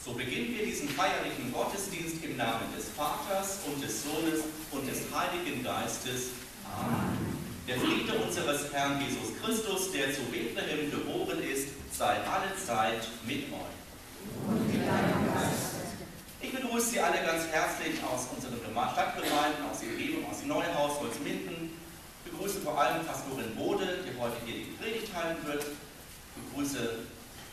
So beginnen wir diesen feierlichen Gottesdienst im Namen des Vaters und des Sohnes und des Heiligen Geistes. Amen. Der Friede unseres Herrn Jesus Christus, der zu Bethlehem geboren ist, sei alle Zeit mit euch. Ich begrüße Sie alle ganz herzlich aus unseren Stadtgemeinden, aus Umgebung, aus Neuhaus, Holzminden. Ich begrüße vor allem Pastorin Bode, die heute hier die Predigt halten wird. Ich begrüße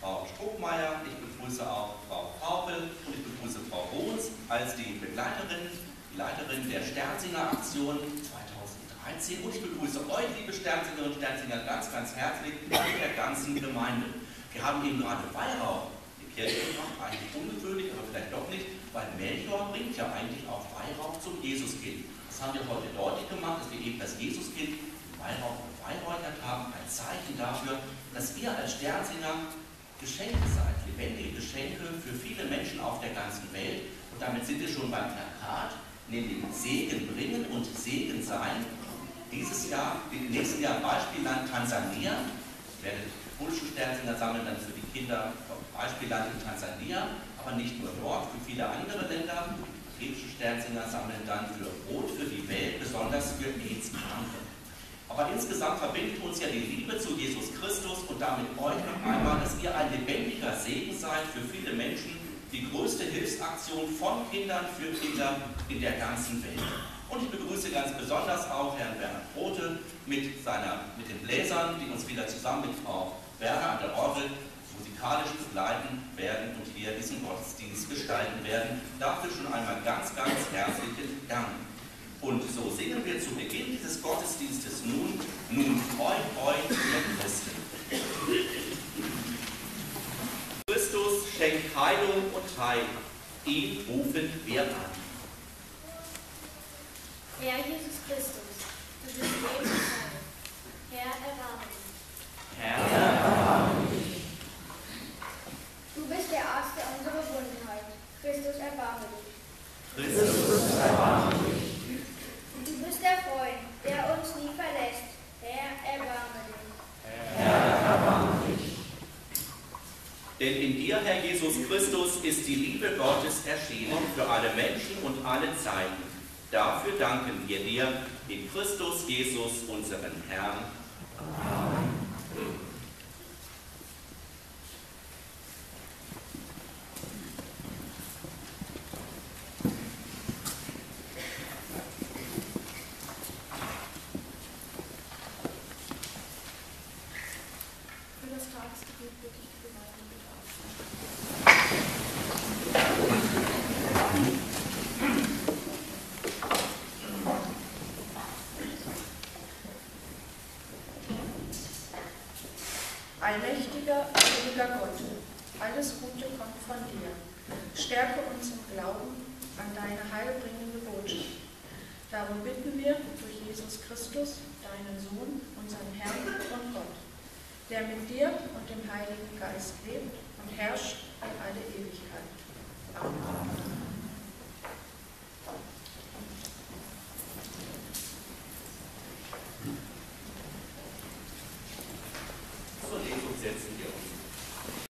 Frau Struckmeier, ich begrüße auch Frau Faubel und ich begrüße Frau Bohns als die Begleiterin, die Leiterin der Sternsinger Aktion 2013. Und ich begrüße euch, liebe Sternsingerinnen und Sternsinger, ganz, ganz herzlich in der ganzen Gemeinde. Wir haben eben gerade Weihrauch in die Kirche gebracht, eigentlich ungewöhnlich, aber vielleicht doch nicht, weil Melchior bringt ja eigentlich auch Weihrauch zum Jesuskind. Das haben wir heute deutlich gemacht, dass wir eben das Jesuskind Weihrauch beweihräuchert haben, ein Zeichen dafür, dass ihr als Sternsinger Geschenke seid, lebendige Geschenke für viele Menschen auf der ganzen Welt. Und damit sind wir schon beim Plakat, nämlich Segen bringen und Segen sein. Dieses Jahr, im nächsten Jahr Beispielland Tansania. Ich werde katholische Sternsinger sammeln dann für die Kinder vom Beispielland in Tansania, aber nicht nur dort, für viele andere Länder. Katholische Sternsinger sammeln dann für Brot für die Welt, besonders für AIDS-Kranke. Aber insgesamt verbindet uns ja die Liebe zu Jesus Christus und damit euch noch einmal, dass ihr ein lebendiger Segen seid für viele Menschen, die größte Hilfsaktion von Kindern für Kinder in der ganzen Welt. Und ich begrüße ganz besonders auch Herrn Bernhard Rote mit den Bläsern, die uns wieder zusammen mit Frau Werner an der Orgel musikalisch begleiten werden und hier diesen Gottesdienst gestalten werden. Dafür schon einmal ganz, ganz herzlichen Dank. Und so singen wir zu Beginn dieses Gottesdienstes nun euch, ihr Christen. Christus schenkt Heilung und Heil, ihn rufen wir an. Herr Jesus Christus, du bist Leben und Heil. Herr, erbarme dich. Herr, erbarme dich. Du bist der Arzt der unserer Wundenheit. Christus, erbarme dich. Christus, erbarme dich. Du bist der Freund, der uns nie verlässt. Herr, erbarme dich. Herr, erbarme dich. Denn in dir, Herr Jesus Christus, ist die Liebe Gottes erschienen für alle Menschen und alle Zeiten. Dafür danken wir dir in Christus Jesus, unseren Herrn. Amen. Allmächtiger, ewiger Gott, alles Gute kommt von dir. Stärke uns im Glauben an deine heilbringende Botschaft. Darum bitten wir durch Jesus Christus, deinen Sohn, unseren Herrn und Gott, der mit dir und dem Heiligen Geist lebt und herrscht in alle Ewigkeit. Amen. Zur Lesung setzen wir